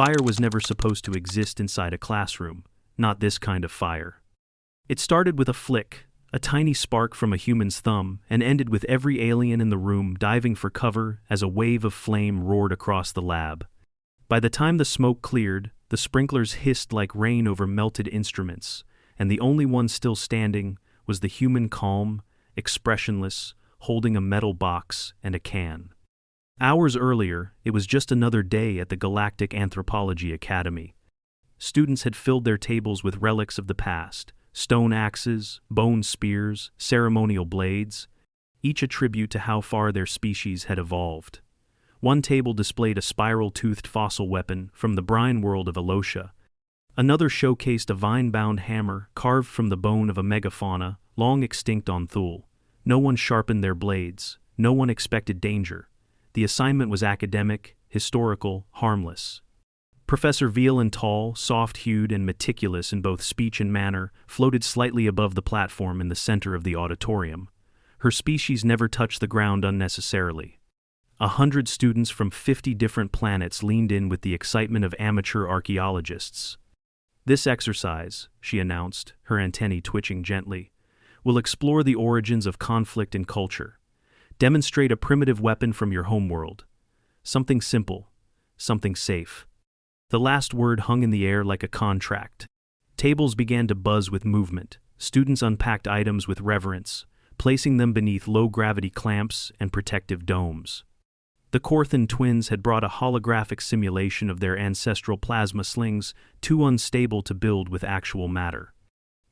Fire was never supposed to exist inside a classroom, not this kind of fire. It started with a flick, a tiny spark from a human's thumb, and ended with every alien in the room diving for cover as a wave of flame roared across the lab. By the time the smoke cleared, the sprinklers hissed like rain over melted instruments, and the only one still standing was the human calm, expressionless, holding a metal box and a can. Hours earlier, it was just another day at the Galactic Anthropology Academy. Students had filled their tables with relics of the past, stone axes, bone spears, ceremonial blades, each a tribute to how far their species had evolved. One table displayed a spiral-toothed fossil weapon from the brine world of Alosia. Another showcased a vine-bound hammer carved from the bone of a megafauna long extinct on Thule. No one sharpened their blades. No one expected danger. The assignment was academic, historical, harmless. Professor Velan, tall, soft-hued, and meticulous in both speech and manner, floated slightly above the platform in the center of the auditorium. Her species never touched the ground unnecessarily. 100 students from 50 different planets leaned in with the excitement of amateur archaeologists. "This exercise," she announced, her antennae twitching gently, "will explore the origins of conflict and culture. Demonstrate a primitive weapon from your homeworld. Something simple, something safe." The last word hung in the air like a contract. Tables began to buzz with movement. Students unpacked items with reverence, placing them beneath low-gravity clamps and protective domes. The Corthan twins had brought a holographic simulation of their ancestral plasma slings, too unstable to build with actual matter.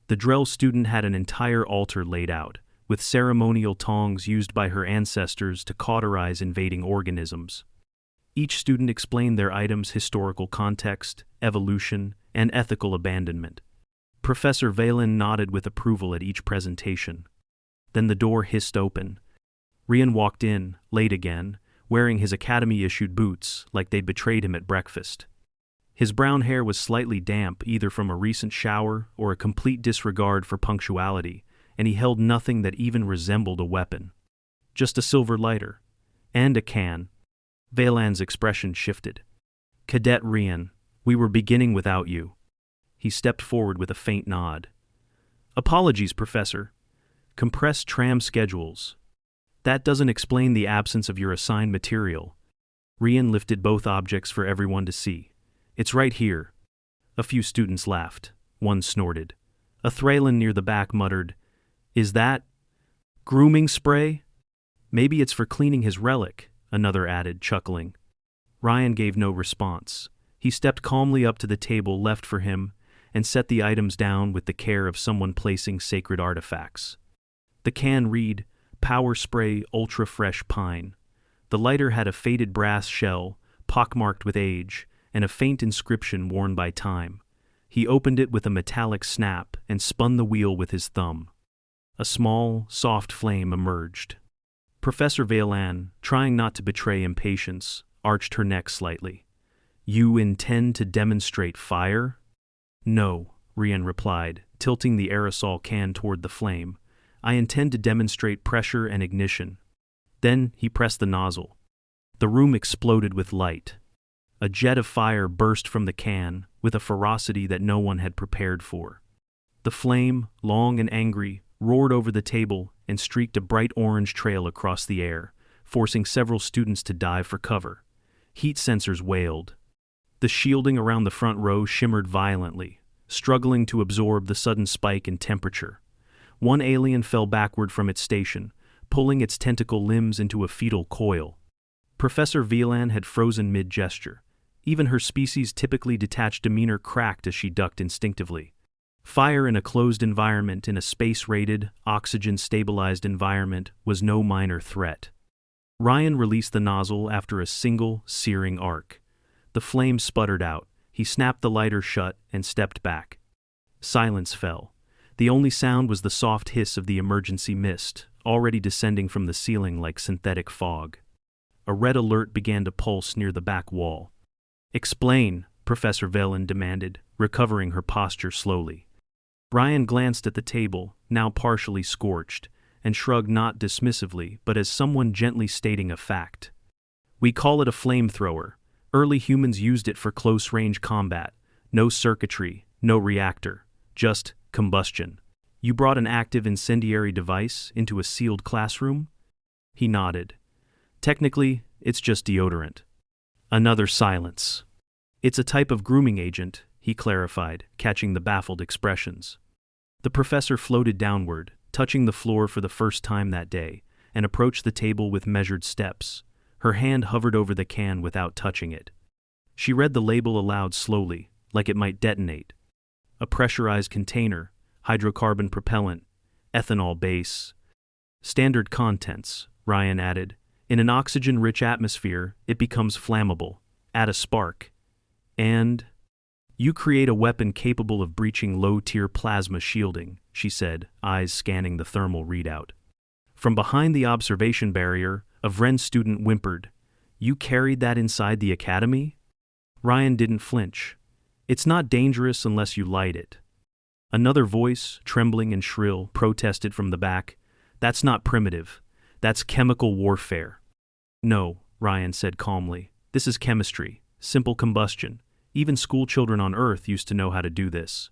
The Drell student had an entire altar laid out, with ceremonial tongs used by her ancestors to cauterize invading organisms. Each student explained their item's historical context, evolution, and ethical abandonment. Professor Velan nodded with approval at each presentation. Then the door hissed open. Rian walked in, late again, wearing his academy-issued boots like they'd betrayed him at breakfast. His brown hair was slightly damp, either from a recent shower or a complete disregard for punctuality, and he held nothing that even resembled a weapon. Just a silver lighter. And a can. Velan's expression shifted. "Cadet Rian, we were beginning without you." He stepped forward with a faint nod. "Apologies, Professor. Compressed tram schedules. That doesn't explain the absence of your assigned material." Rian lifted both objects for everyone to see. "It's right here." A few students laughed. One snorted. A Thralin near the back muttered, "Is that grooming spray?" "Maybe it's for cleaning his relic," another added, chuckling. Ryan gave no response. He stepped calmly up to the table left for him and set the items down with the care of someone placing sacred artifacts. The can read, "Power Spray Ultra Fresh Pine." The lighter had a faded brass shell, pockmarked with age, and a faint inscription worn by time. He opened it with a metallic snap and spun the wheel with his thumb. A small, soft flame emerged. Professor Velan, trying not to betray impatience, arched her neck slightly. "You intend to demonstrate fire?" "No," Rian replied, tilting the aerosol can toward the flame. "I intend to demonstrate pressure and ignition." Then he pressed the nozzle. The room exploded with light. A jet of fire burst from the can, with a ferocity that no one had prepared for. The flame, long and angry, roared over the table and streaked a bright orange trail across the air, forcing several students to dive for cover. Heat sensors wailed. The shielding around the front row shimmered violently, struggling to absorb the sudden spike in temperature. One alien fell backward from its station, pulling its tentacle limbs into a fetal coil. Professor Velan had frozen mid-gesture. Even her species' typically detached demeanor cracked as she ducked instinctively. Fire in a closed environment, in a space-rated, oxygen-stabilized environment, was no minor threat. Ryan released the nozzle after a single, searing arc. The flame sputtered out. He snapped the lighter shut and stepped back. Silence fell. The only sound was the soft hiss of the emergency mist, already descending from the ceiling like synthetic fog. A red alert began to pulse near the back wall. "Explain," Professor Velan demanded, recovering her posture slowly. Ryan glanced at the table, now partially scorched, and shrugged not dismissively, but as someone gently stating a fact. "We call it a flamethrower, Early humans used it for close-range combat. No circuitry, no reactor, just combustion. You brought an active incendiary device into a sealed classroom? He nodded. Technically, it's just deodorant. Another silence. It's a type of grooming agent, he clarified, catching the baffled expressions. The professor floated downward, touching the floor for the first time that day, and approached the table with measured steps. Her hand hovered over the can without touching it. She read the label aloud slowly, like it might detonate. A pressurized container, hydrocarbon propellant, ethanol base. Standard contents, Ryan added. In an oxygen-rich atmosphere, it becomes flammable. Add a spark. And you create a weapon capable of breaching low-tier plasma shielding, she said, eyes scanning the thermal readout. From behind the observation barrier, a Vren student whimpered, "You carried that inside the academy?" Ryan didn't flinch. "It's not dangerous unless you light it." Another voice, trembling and shrill, protested from the back. "That's not primitive. That's chemical warfare." "No," Ryan said calmly. "This is chemistry. Simple combustion. Even schoolchildren on Earth used to know how to do this."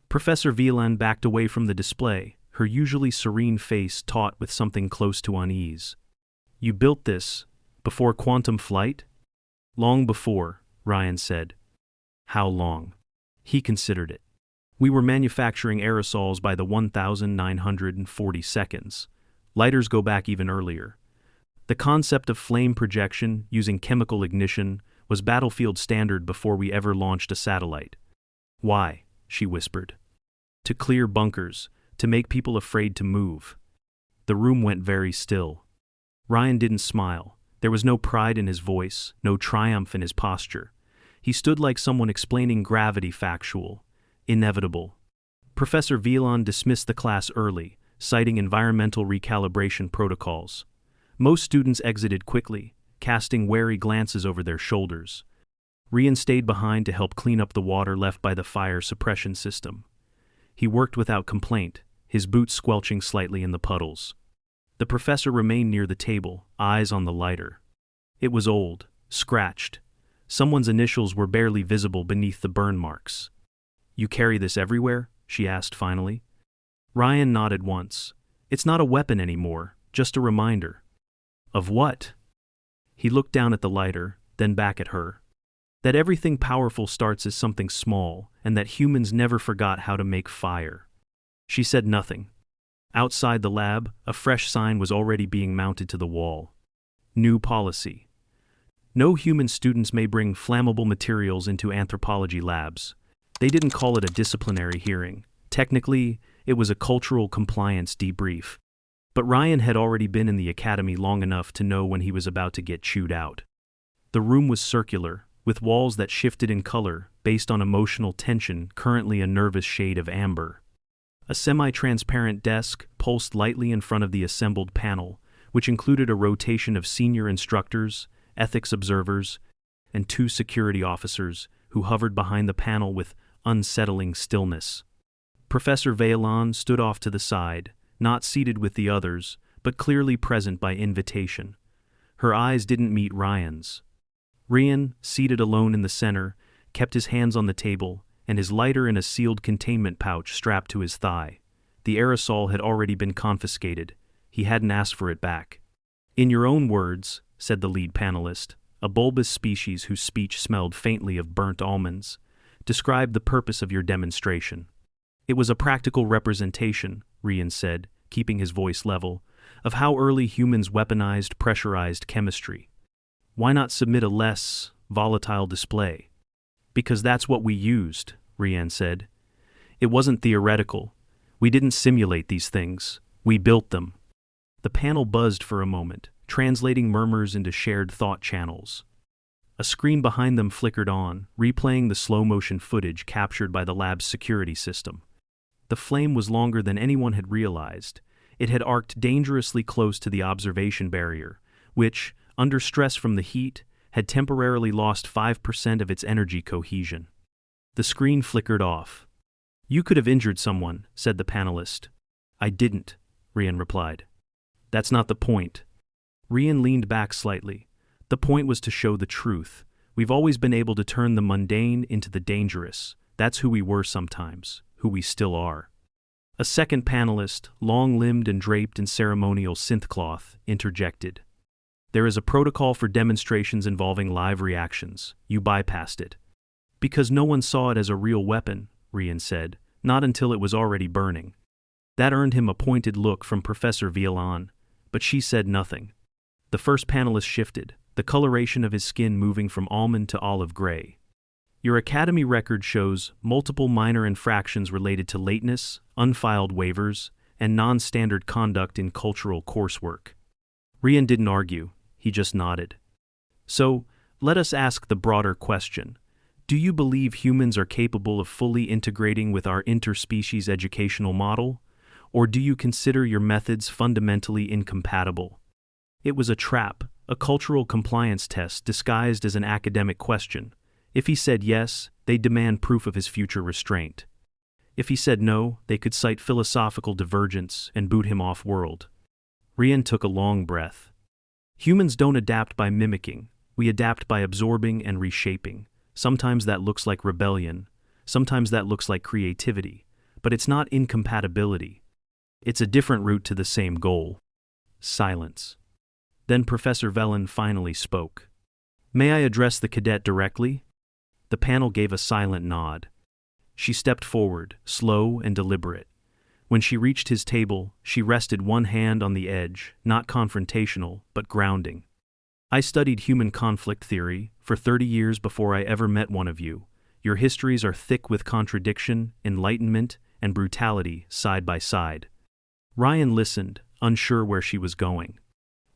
Professor Wieland backed away from the display, her usually serene face taut with something close to unease. "You built this before quantum flight?" "Long before," Ryan said. "How long?" He considered it. "We were manufacturing aerosols by the 1940 seconds. Lighters go back even earlier. The concept of flame projection using chemical ignition was battlefield standard before we ever launched a satellite." "Why?" she whispered. "To clear bunkers, to make people afraid to move." The room went very still. Ryan didn't smile. There was no pride in his voice, no triumph in his posture. He stood like someone explaining gravity factual, inevitable. Professor Wieland dismissed the class early, citing environmental recalibration protocols. Most students exited quickly, casting wary glances over their shoulders. Ryan stayed behind to help clean up the water left by the fire suppression system. He worked without complaint, his boots squelching slightly in the puddles. The professor remained near the table, eyes on the lighter. It was old, scratched. Someone's initials were barely visible beneath the burn marks. "You carry this everywhere?" she asked finally. Ryan nodded once. "It's not a weapon anymore, just a reminder." "Of what?" He looked down at the lighter, then back at her. "That everything powerful starts as something small, and that humans never forgot how to make fire." She said nothing. Outside the lab, a fresh sign was already being mounted to the wall. New policy. No human students may bring flammable materials into anthropology labs. They didn't call it a disciplinary hearing. Technically, it was a cultural compliance debrief. But Ryan had already been in the academy long enough to know when he was about to get chewed out. The room was circular, with walls that shifted in color based on emotional tension, currently a nervous shade of amber. A semi-transparent desk pulsed lightly in front of the assembled panel, which included a rotation of senior instructors, ethics observers, and 2 security officers who hovered behind the panel with unsettling stillness. Professor Wieland stood off to the side, not seated with the others, but clearly present by invitation. Her eyes didn't meet Ryan's. Ryan, seated alone in the center, kept his hands on the table, and his lighter in a sealed containment pouch strapped to his thigh. The aerosol had already been confiscated. He hadn't asked for it back. "In your own words," said the lead panelist, a bulbous species whose speech smelled faintly of burnt almonds, "describe the purpose of your demonstration." "It was a practical representation," Ryan said, keeping his voice level, "of how early humans weaponized pressurized chemistry." "Why not submit a less volatile display?" "Because that's what we used," Ryan said. "It wasn't theoretical. We didn't simulate these things. We built them." The panel buzzed for a moment, translating murmurs into shared thought channels. A screen behind them flickered on, replaying the slow-motion footage captured by the lab's security system. The flame was longer than anyone had realized. It had arced dangerously close to the observation barrier, which, under stress from the heat, had temporarily lost 5% of its energy cohesion. The screen flickered off. "You could have injured someone," said the panelist. "I didn't," Ryan replied. "That's not the point." Ryan leaned back slightly. "The point was to show the truth. We've always been able to turn the mundane into the dangerous. That's who we were sometimes, who we still are. A second panelist, long-limbed and draped in ceremonial synth-cloth, interjected. There is a protocol for demonstrations involving live reactions. You bypassed it. Because no one saw it as a real weapon, Rian said, not until it was already burning. That earned him a pointed look from Professor Violan, but she said nothing. The first panelist shifted, the coloration of his skin moving from almond to olive gray. Your academy record shows multiple minor infractions related to lateness, unfiled waivers, and non-standard conduct in cultural coursework. Rian didn't argue, he just nodded. So, let us ask the broader question. Do you believe humans are capable of fully integrating with our interspecies educational model? Or do you consider your methods fundamentally incompatible? It was a trap, a cultural compliance test disguised as an academic question. If he said yes, they'd demand proof of his future restraint. If he said no, they could cite philosophical divergence and boot him off-world. Rian took a long breath. Humans don't adapt by mimicking, we adapt by absorbing and reshaping. Sometimes that looks like rebellion, sometimes that looks like creativity, but it's not incompatibility. It's a different route to the same goal. Silence. Then Professor Velen finally spoke. May I address the cadet directly? The panel gave a silent nod. She stepped forward, slow and deliberate. When she reached his table, she rested one hand on the edge, not confrontational, but grounding. I studied human conflict theory for 30 years before I ever met one of you. Your histories are thick with contradiction, enlightenment, and brutality side by side. Rian listened, unsure where she was going.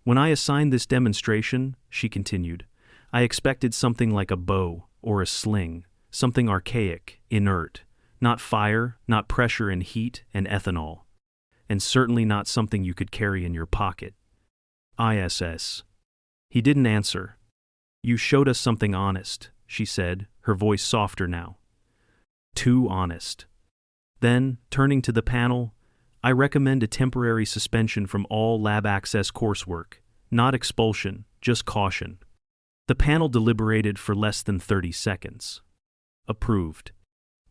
When I assigned this demonstration, she continued, I expected something like a bow or a sling, something archaic, inert, not fire, not pressure and heat and ethanol, and certainly not something you could carry in your pocket. ISS. He didn't answer. You showed us something honest, she said, her voice softer now. Too honest. Then, turning to the panel, I recommend a temporary suspension from all lab access coursework, not expulsion, just caution. The panel deliberated for less than 30 seconds. Approved.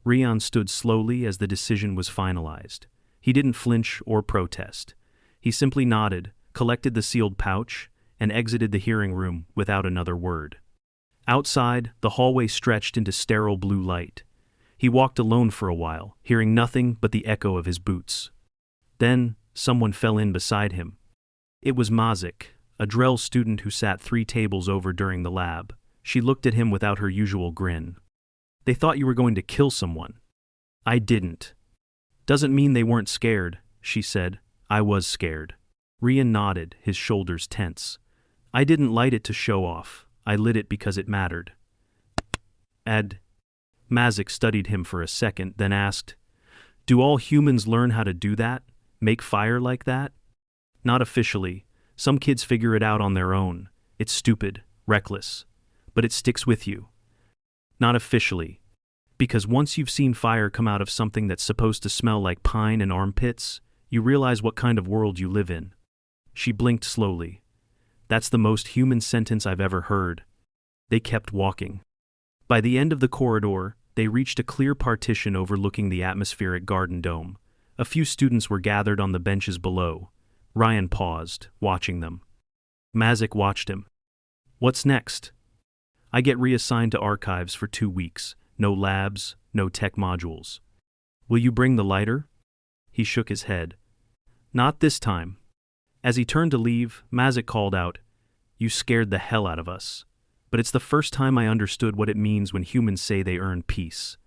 Rian stood slowly as the decision was finalized. He didn't flinch or protest. He simply nodded, collected the sealed pouch, and exited the hearing room without another word. Outside, the hallway stretched into sterile blue light. He walked alone for a while, hearing nothing but the echo of his boots. Then, someone fell in beside him. It was Mazik, a Drell student who sat 3 tables over during the lab. She looked at him without her usual grin. They thought you were going to kill someone. I didn't. Doesn't mean they weren't scared, she said. I was scared. Rian nodded, his shoulders tense. I didn't light it to show off. I lit it because it mattered. Mazik studied him for a second, then asked, Do all humans learn how to do that? Make fire like that? Not officially. Some kids figure it out on their own. It's stupid, reckless. But it sticks with you. Not officially. Because once you've seen fire come out of something that's supposed to smell like pine and armpits, you realize what kind of world you live in. She blinked slowly. That's the most human sentence I've ever heard. They kept walking. By the end of the corridor, they reached a clear partition overlooking the atmospheric garden dome. A few students were gathered on the benches below. Rian paused, watching them. Mazik watched him. What's next? I get reassigned to archives for 2 weeks. No labs, no tech modules. Will you bring the lighter? He shook his head. Not this time. As he turned to leave, Mazik called out, You scared the hell out of us. But it's the first time I understood what it means when humans say they earn peace.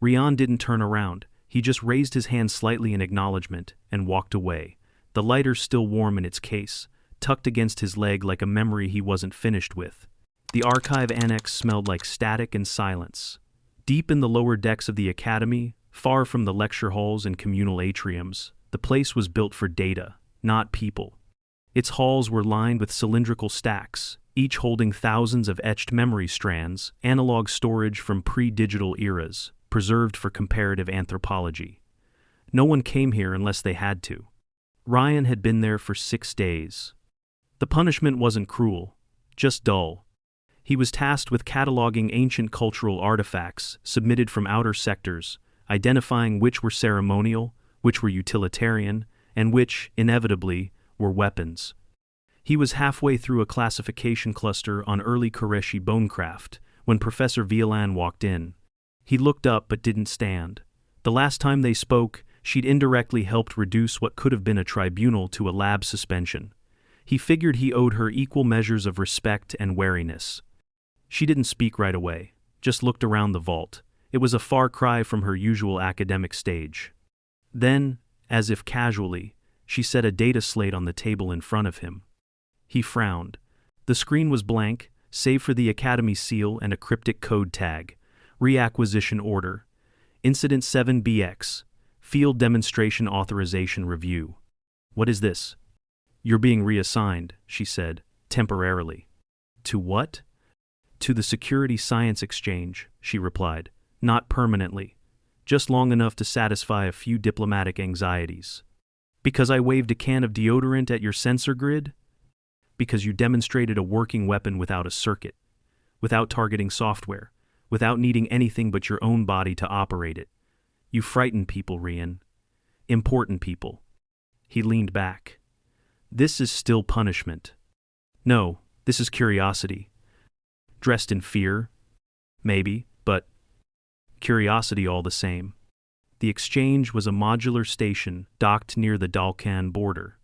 Rian didn't turn around. He just raised his hand slightly in acknowledgement and walked away, the lighter still warm in its case, tucked against his leg like a memory he wasn't finished with. The archive annex smelled like static and silence. Deep in the lower decks of the academy, far from the lecture halls and communal atriums, the place was built for data, not people. Its halls were lined with cylindrical stacks, each holding thousands of etched memory strands, analog storage from pre-digital eras, preserved for comparative anthropology. No one came here unless they had to. Rian had been there for 6 days. The punishment wasn't cruel, just dull. He was tasked with cataloging ancient cultural artifacts submitted from outer sectors, identifying which were ceremonial, which were utilitarian, and which, inevitably, were weapons. He was halfway through a classification cluster on early Koreshi bonecraft when Professor Violan walked in. He looked up but didn't stand. The last time they spoke, she'd indirectly helped reduce what could have been a tribunal to a lab suspension. He figured he owed her equal measures of respect and wariness. She didn't speak right away, just looked around the vault. It was a far cry from her usual academic stage. Then, as if casually, she set a data slate on the table in front of him. He frowned. The screen was blank, save for the Academy seal and a cryptic code tag. Reacquisition order. Incident 7BX. Field Demonstration Authorization Review. What is this? You're being reassigned, she said, temporarily. To what? To the Security Science Exchange, she replied. Not permanently. Just long enough to satisfy a few diplomatic anxieties. Because I waved a can of deodorant at your sensor grid? Because you demonstrated a working weapon without a circuit, without targeting software, without needing anything but your own body to operate it. You frighten people, Rian. Important people. He leaned back. This is still punishment. No, this is curiosity. Dressed in fear? Maybe, but curiosity all the same. The exchange was a modular station docked near the Dalkan border.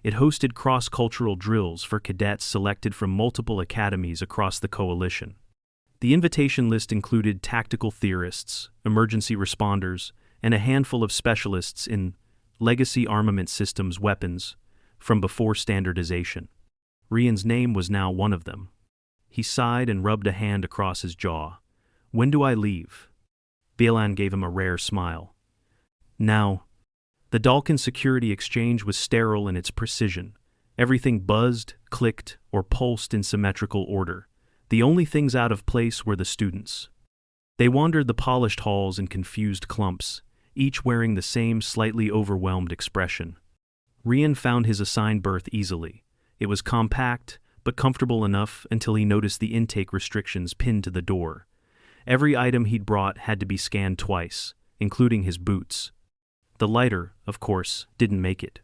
It hosted cross-cultural drills for cadets selected from multiple academies across the coalition. The invitation list included tactical theorists, emergency responders, and a handful of specialists in legacy armament systems weapons from before standardization. Rian's name was now one of them. He sighed and rubbed a hand across his jaw. When do I leave? Bielan gave him a rare smile. Now. The Dalkan Security Exchange was sterile in its precision. Everything buzzed, clicked, or pulsed in symmetrical order. The only things out of place were the students. They wandered the polished halls in confused clumps, each wearing the same slightly overwhelmed expression. Rian found his assigned berth easily. It was compact, but comfortable enough until he noticed the intake restrictions pinned to the door. Every item he'd brought had to be scanned twice, including his boots. The lighter, of course, didn't make it.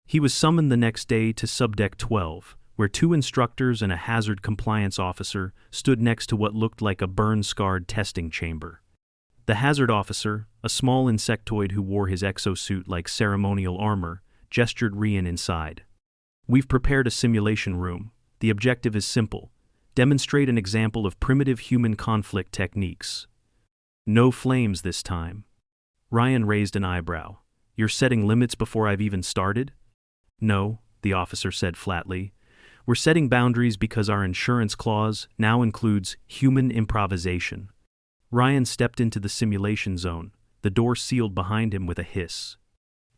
He was summoned the next day to Subdeck 12, where 2 instructors and a hazard compliance officer stood next to what looked like a burn-scarred testing chamber. The hazard officer, a small insectoid who wore his exosuit like ceremonial armor, gestured Rian inside. We've prepared a simulation room. The objective is simple. Demonstrate an example of primitive human conflict techniques. No flames this time. Rian raised an eyebrow. You're setting limits before I've even started? No, the officer said flatly. We're setting boundaries because our insurance clause now includes human improvisation. Rian stepped into the simulation zone, the door sealed behind him with a hiss.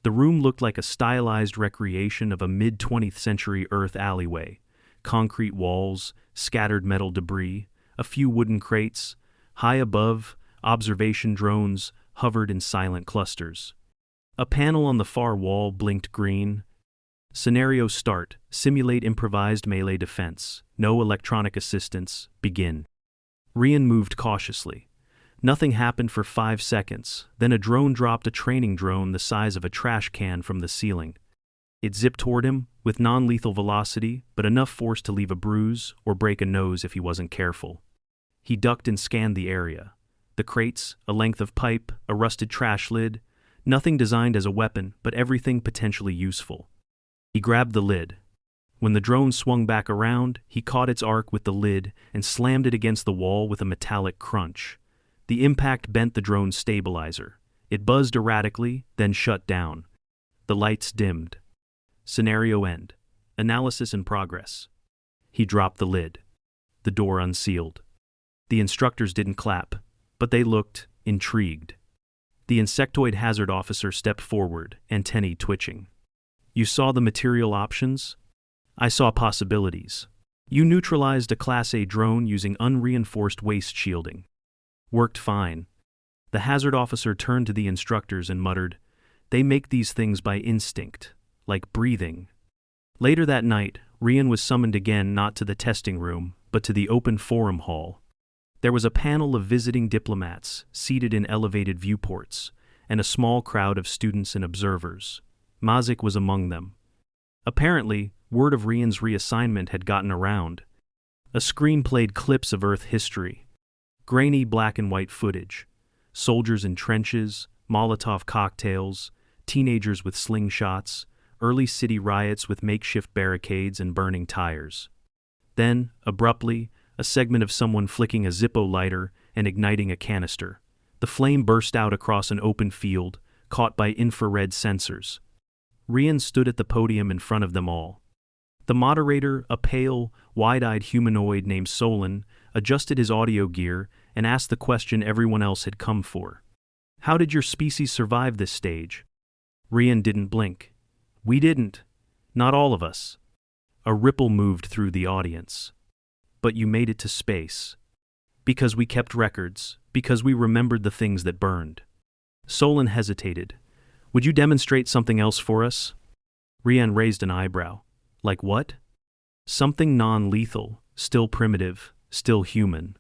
The room looked like a stylized recreation of a mid-20th century Earth alleyway. Concrete walls, scattered metal debris, a few wooden crates. High above, observation drones hovered in silent clusters. A panel on the far wall blinked green. Scenario start. Simulate improvised melee defense. No electronic assistance. Begin. Rian moved cautiously. Nothing happened for 5 seconds. Then a drone dropped a training drone the size of a trash can from the ceiling. It zipped toward him, with non-lethal velocity, but enough force to leave a bruise or break a nose if he wasn't careful. He ducked and scanned the area. The crates, a length of pipe, a rusted trash lid, nothing designed as a weapon, but everything potentially useful. He grabbed the lid. When the drone swung back around, he caught its arc with the lid and slammed it against the wall with a metallic crunch. The impact bent the drone's stabilizer. It buzzed erratically, then shut down. The lights dimmed. Scenario end. Analysis in progress. He dropped the lid. The door unsealed. The instructors didn't clap, but they looked intrigued. The insectoid hazard officer stepped forward, antennae twitching. You saw the material options? I saw possibilities. You neutralized a Class A drone using unreinforced waist shielding. Worked fine. The hazard officer turned to the instructors and muttered, They make these things by instinct, like breathing. Later that night, Rian was summoned again not to the testing room, but to the open forum hall. There was a panel of visiting diplomats seated in elevated viewports, and a small crowd of students and observers. Mazik was among them. Apparently, word of Rian's reassignment had gotten around. A screen played clips of Earth history. Grainy black and white footage. Soldiers in trenches, Molotov cocktails, teenagers with slingshots, early city riots with makeshift barricades and burning tires. Then, abruptly, a segment of someone flicking a Zippo lighter and igniting a canister. The flame burst out across an open field, caught by infrared sensors. Rian stood at the podium in front of them all. The moderator, a pale, wide-eyed humanoid named Solon, adjusted his audio gear and asked the question everyone else had come for. How did your species survive this stage? Rian didn't blink. We didn't. Not all of us. A ripple moved through the audience. But you made it to space. Because we kept records, because we remembered the things that burned. Solon hesitated. Would you demonstrate something else for us? Rian raised an eyebrow. Like what? Something non-lethal, still primitive, still human.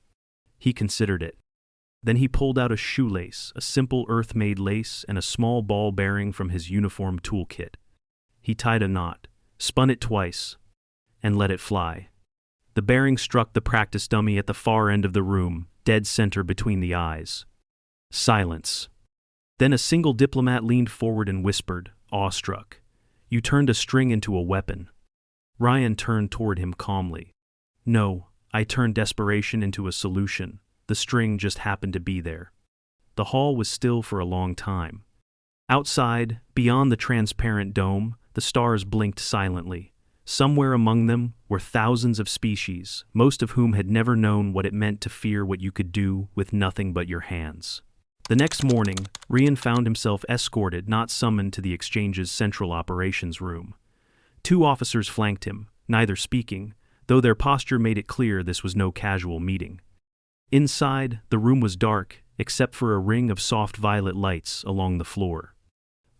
He considered it. Then he pulled out a shoelace, a simple earth-made lace, and a small ball bearing from his uniform toolkit. He tied a knot, spun it twice, and let it fly. The bearing struck the practice dummy at the far end of the room, dead center between the eyes. Silence. Then a single diplomat leaned forward and whispered, awestruck, "You turned a string into a weapon." Rian turned toward him calmly. "No, I turned desperation into a solution. The string just happened to be there." The hall was still for a long time. Outside, beyond the transparent dome, the stars blinked silently. Somewhere among them were thousands of species, most of whom had never known what it meant to fear what you could do with nothing but your hands. The next morning, Rian found himself escorted, not summoned, to the exchange's central operations room. 2 officers flanked him, neither speaking, though their posture made it clear this was no casual meeting. Inside, the room was dark, except for a ring of soft violet lights along the floor.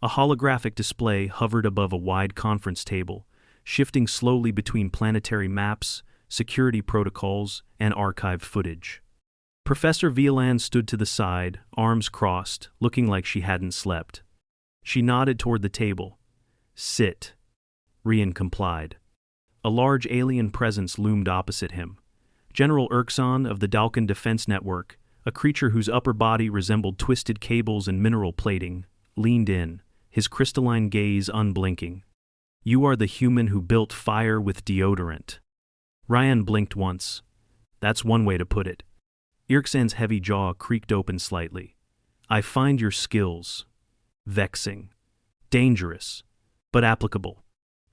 A holographic display hovered above a wide conference table, shifting slowly between planetary maps, security protocols, and archived footage. Professor Violan stood to the side, arms crossed, looking like she hadn't slept. She nodded toward the table. "Sit." Rian complied. A large alien presence loomed opposite him. General Erkson of the Dalkan Defense Network, a creature whose upper body resembled twisted cables and mineral plating, leaned in, his crystalline gaze unblinking. "You are the human who built fire with deodorant." Rian blinked once. That's one way to put it. Erkson's heavy jaw creaked open slightly. "I find your skills vexing, dangerous, but applicable."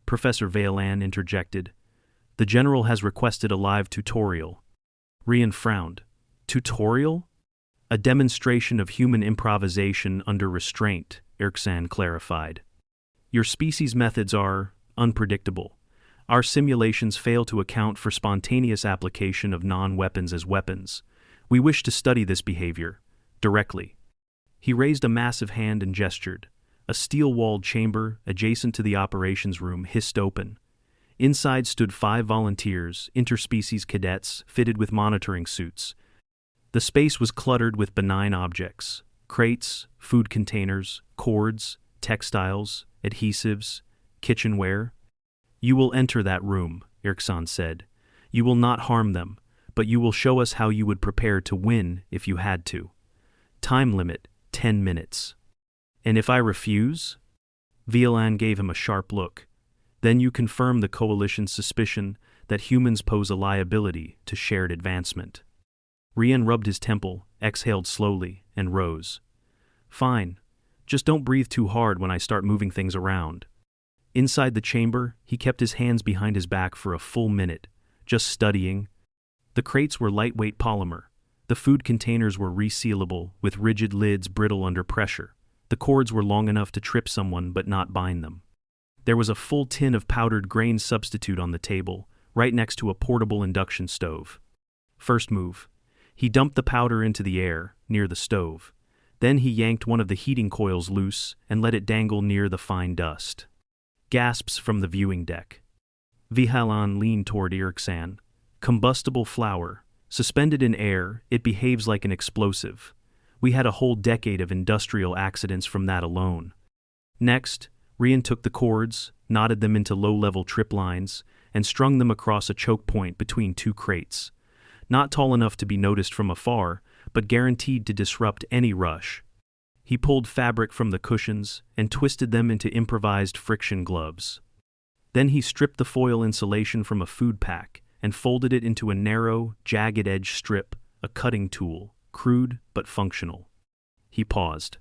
Professor Violan interjected. "The general has requested a live tutorial." Rian frowned. "Tutorial?" "A demonstration of human improvisation under restraint," Erkson clarified. "Your species' methods are unpredictable. Our simulations fail to account for spontaneous application of non-weapons as weapons. We wish to study this behavior directly." He raised a massive hand and gestured. A steel-walled chamber adjacent to the operations room hissed open. Inside stood 5 volunteers, interspecies cadets, fitted with monitoring suits. The space was cluttered with benign objects: crates, food containers, cords, textiles, adhesives, kitchenware. "You will enter that room," Erkson said. "You will not harm them, but you will show us how you would prepare to win if you had to. Time limit, 10 minutes. And if I refuse?" Violan gave him a sharp look. "Then you confirm the coalition's suspicion that humans pose a liability to shared advancement." Rian rubbed his temple, exhaled slowly, and rose. "Fine. Just don't breathe too hard when I start moving things around." Inside the chamber, he kept his hands behind his back for a full minute, just studying. The crates were lightweight polymer. The food containers were resealable, with rigid lids brittle under pressure. The cords were long enough to trip someone but not bind them. There was a full tin of powdered grain substitute on the table, right next to a portable induction stove. First move. He dumped the powder into the air, near the stove. Then he yanked one of the heating coils loose and let it dangle near the fine dust. Gasps from the viewing deck. Vihalan leaned toward Erkson. Combustible flour. Suspended in air, it behaves like an explosive. We had a whole decade of industrial accidents from that alone. Next, Rian took the cords, knotted them into low-level trip lines, and strung them across a choke point between two crates. Not tall enough to be noticed from afar, but guaranteed to disrupt any rush. He pulled fabric from the cushions and twisted them into improvised friction gloves. Then he stripped the foil insulation from a food pack and folded it into a narrow, jagged-edge strip, a cutting tool, crude but functional. He paused.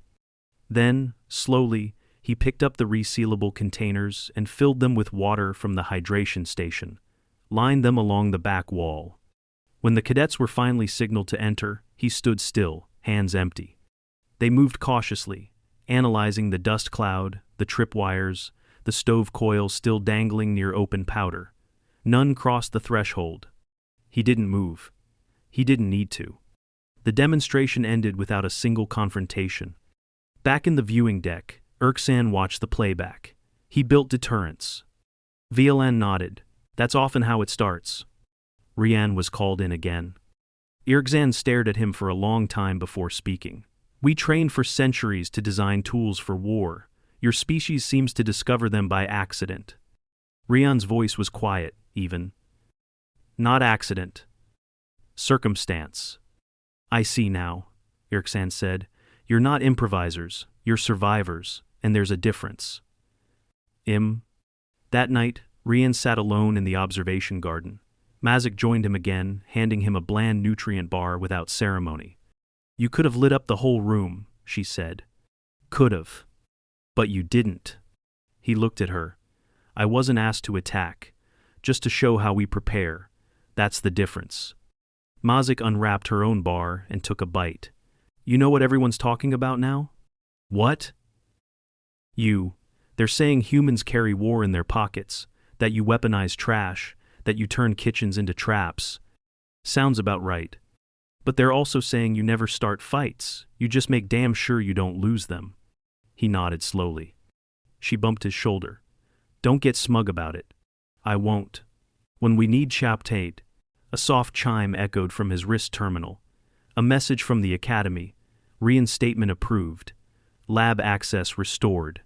Then, slowly, he picked up the resealable containers and filled them with water from the hydration station, lined them along the back wall. When the cadets were finally signaled to enter, he stood still, hands empty. They moved cautiously, analyzing the dust cloud, the tripwires, the stove coil still dangling near open powder. None crossed the threshold. He didn't move. He didn't need to. The demonstration ended without a single confrontation. Back in the viewing deck, Erksan watched the playback. He built deterrence. Violan nodded. That's often how it starts. Rian was called in again. Erksan stared at him for a long time before speaking. We trained for centuries to design tools for war. Your species seems to discover them by accident. Rian's voice was quiet, even. Not accident. Circumstance. I see now, Erksan said. You're not improvisers, you're survivors, and there's a difference. That night, Rian sat alone in the observation garden. Mazik joined him again, handing him a bland nutrient bar without ceremony. You could have lit up the whole room, she said. Could have. But you didn't. He looked at her. I wasn't asked to attack, just to show how we prepare. That's the difference. Mazik unwrapped her own bar and took a bite. You know what everyone's talking about now? What? They're saying humans carry war in their pockets, that you weaponize trash, that you turn kitchens into traps. Sounds about right. But they're also saying you never start fights, you just make damn sure you don't lose them. He nodded slowly. She bumped his shoulder. Don't get smug about it. I won't. When we need Chaptate. A soft chime echoed from his wrist terminal. A message from the academy. Reinstatement approved. Lab access restored.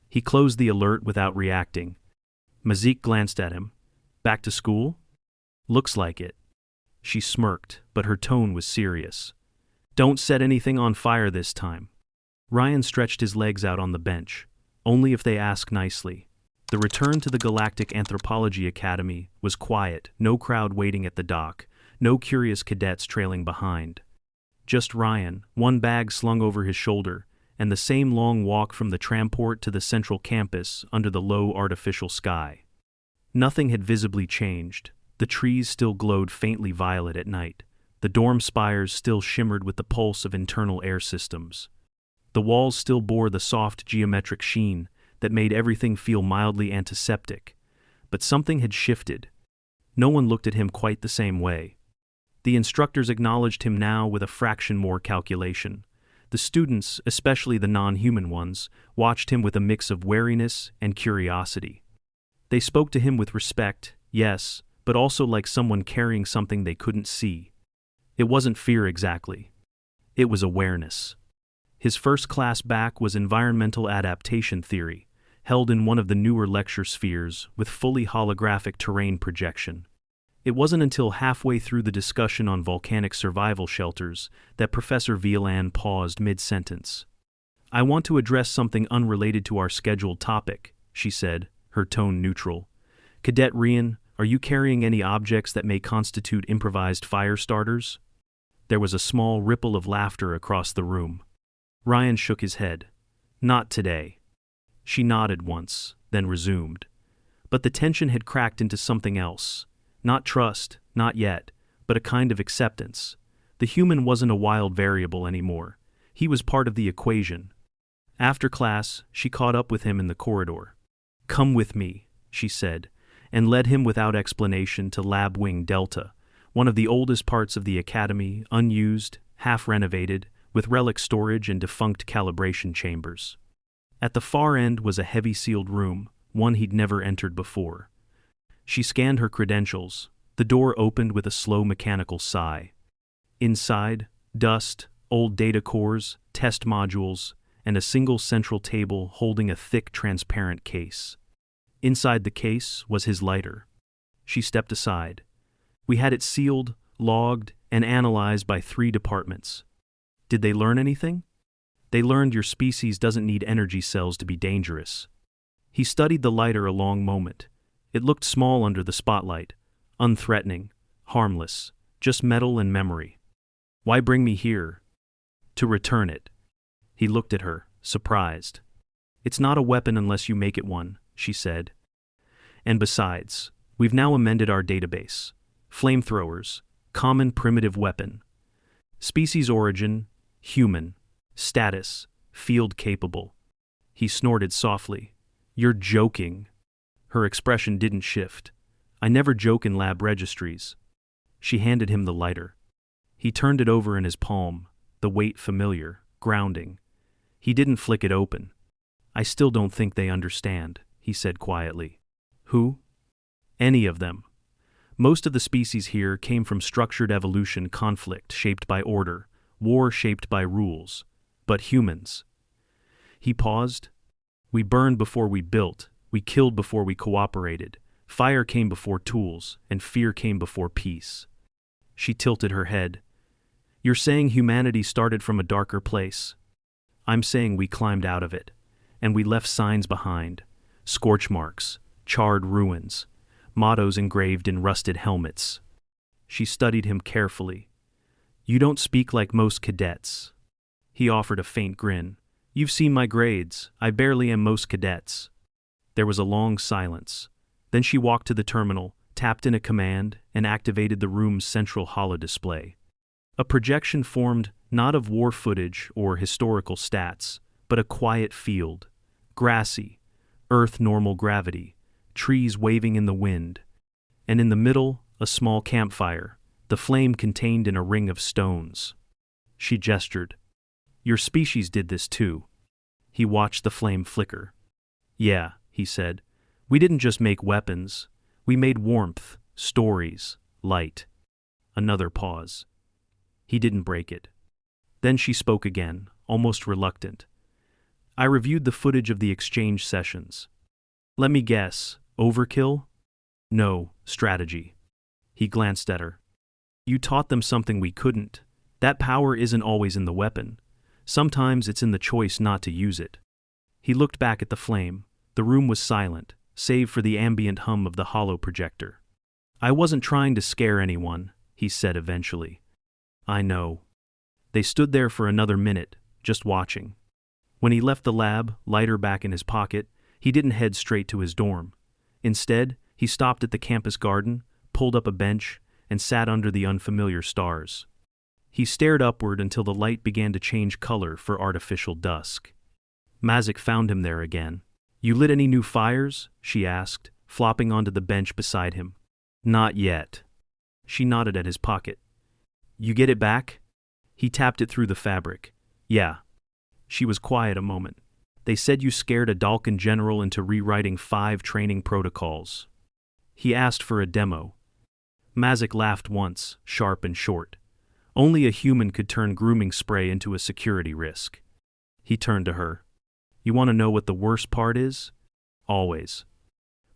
He closed the alert without reacting. Mazik glanced at him. Back to school? Looks like it. She smirked, but her tone was serious. Don't set anything on fire this time. Ryan stretched his legs out on the bench. Only if they ask nicely. The return to the Galactic Anthropology Academy was quiet, no crowd waiting at the dock, no curious cadets trailing behind. Just Ryan, one bag slung over his shoulder, and the same long walk from the tramport to the central campus under the low artificial sky. Nothing had visibly changed. The trees still glowed faintly violet at night. The dorm spires still shimmered with the pulse of internal air systems. The walls still bore the soft geometric sheen that made everything feel mildly antiseptic. But something had shifted. No one looked at him quite the same way. The instructors acknowledged him now with a fraction more calculation. The students, especially the non-human ones, watched him with a mix of wariness and curiosity. They spoke to him with respect, yes, but also like someone carrying something they couldn't see. It wasn't fear exactly. It was awareness. His first class back was environmental adaptation theory, held in one of the newer lecture spheres with fully holographic terrain projection. It wasn't until halfway through the discussion on volcanic survival shelters that Professor Violan paused mid-sentence. I want to address something unrelated to our scheduled topic, she said, her tone neutral. Cadet Rian, are you carrying any objects that may constitute improvised fire starters? There was a small ripple of laughter across the room. Ryan shook his head. Not today. She nodded once, then resumed. But the tension had cracked into something else. Not trust, not yet, but a kind of acceptance. The human wasn't a wild variable anymore. He was part of the equation. After class, she caught up with him in the corridor. Come with me, she said, and led him without explanation to Lab Wing Delta, one of the oldest parts of the academy, unused, half-renovated, with relic storage and defunct calibration chambers. At the far end was a heavy sealed room, one he'd never entered before. She scanned her credentials. The door opened with a slow mechanical sigh. Inside, dust, old data cores, test modules, and a single central table holding a thick, transparent case. Inside the case was his lighter. She stepped aside. We had it sealed, logged, and analyzed by 3 departments. Did they learn anything? They learned your species doesn't need energy cells to be dangerous. He studied the lighter a long moment. It looked small under the spotlight, unthreatening, harmless, just metal and memory. Why bring me here? To return it. He looked at her, surprised. It's not a weapon unless you make it one, she said. And besides, we've now amended our database. Flamethrowers, common primitive weapon. Species origin, human. Status, field capable. He snorted softly. You're joking. Her expression didn't shift. I never joke in lab registries. She handed him the lighter. He turned it over in his palm, the weight familiar, grounding. He didn't flick it open. I still don't think they understand, he said quietly. Who? Any of them. Most of the species here came from structured evolution conflict shaped by order, war shaped by rules. But humans. He paused. We burned before we built, we killed before we cooperated, fire came before tools, and fear came before peace. She tilted her head. You're saying humanity started from a darker place. I'm saying we climbed out of it, and we left signs behind, scorch marks, charred ruins, mottos engraved in rusted helmets. She studied him carefully. You don't speak like most cadets. He offered a faint grin. You've seen my grades. I barely am most cadets. There was a long silence. Then she walked to the terminal, tapped in a command, and activated the room's central holodisplay. A projection formed not of war footage or historical stats, but a quiet field. Grassy, Earth normal gravity, trees waving in the wind. And in the middle, a small campfire, the flame contained in a ring of stones. She gestured. Your species did this too. He watched the flame flicker. Yeah, he said. We didn't just make weapons. We made warmth, stories, light. Another pause. He didn't break it. Then she spoke again, almost reluctant. I reviewed the footage of the exchange sessions. Let me guess, overkill? No, strategy. He glanced at her. You taught them something we couldn't. That power isn't always in the weapon. Sometimes it's in the choice not to use it. He looked back at the flame. The room was silent, save for the ambient hum of the hollow projector. I wasn't trying to scare anyone, he said eventually. I know. They stood there for another minute, just watching. When he left the lab, lighter back in his pocket, he didn't head straight to his dorm. Instead, he stopped at the campus garden, pulled up a bench, and sat under the unfamiliar stars. He stared upward until the light began to change color for artificial dusk. Mazik found him there again. You lit any new fires? She asked, flopping onto the bench beside him. Not yet. She nodded at his pocket. You get it back? He tapped it through the fabric. Yeah. She was quiet a moment. They said you scared a Dalkan general into rewriting 5 training protocols. He asked for a demo. Mazik laughed once, sharp and short. Only a human could turn grooming spray into a security risk. He turned to her. You want to know what the worst part is? Always.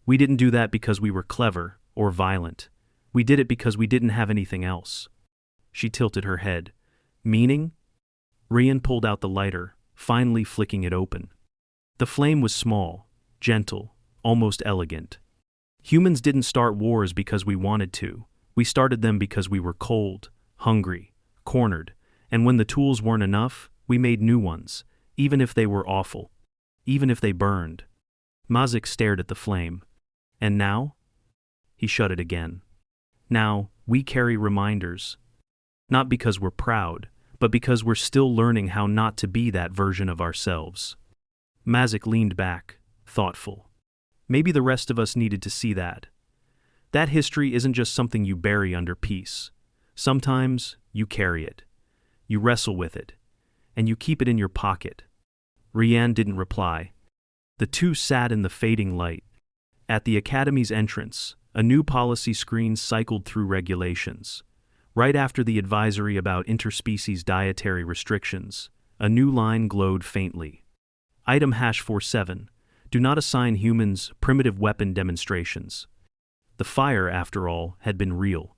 We didn't do that because we were clever or violent. We did it because we didn't have anything else. She tilted her head. Meaning? Rian pulled out the lighter, finally flicking it open. The flame was small, gentle, almost elegant. Humans didn't start wars because we wanted to. We started them because we were cold, hungry, cornered, and when the tools weren't enough, we made new ones, even if they were awful, even if they burned. Mazik stared at the flame. And now? He shut it again. Now, we carry reminders. Not because we're proud, but because we're still learning how not to be that version of ourselves. Mazik leaned back, thoughtful. Maybe the rest of us needed to see that. That history isn't just something you bury under peace. Sometimes you carry it. You wrestle with it. And you keep it in your pocket. Rian didn't reply. The two sat in the fading light. At the academy's entrance, A new policy screen cycled through regulations. Right after the advisory about interspecies dietary restrictions, a new line glowed faintly. Item #47. Do not assign humans primitive weapon demonstrations. The fire, after all, had been real.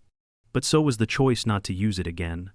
But so was the choice not to use it again.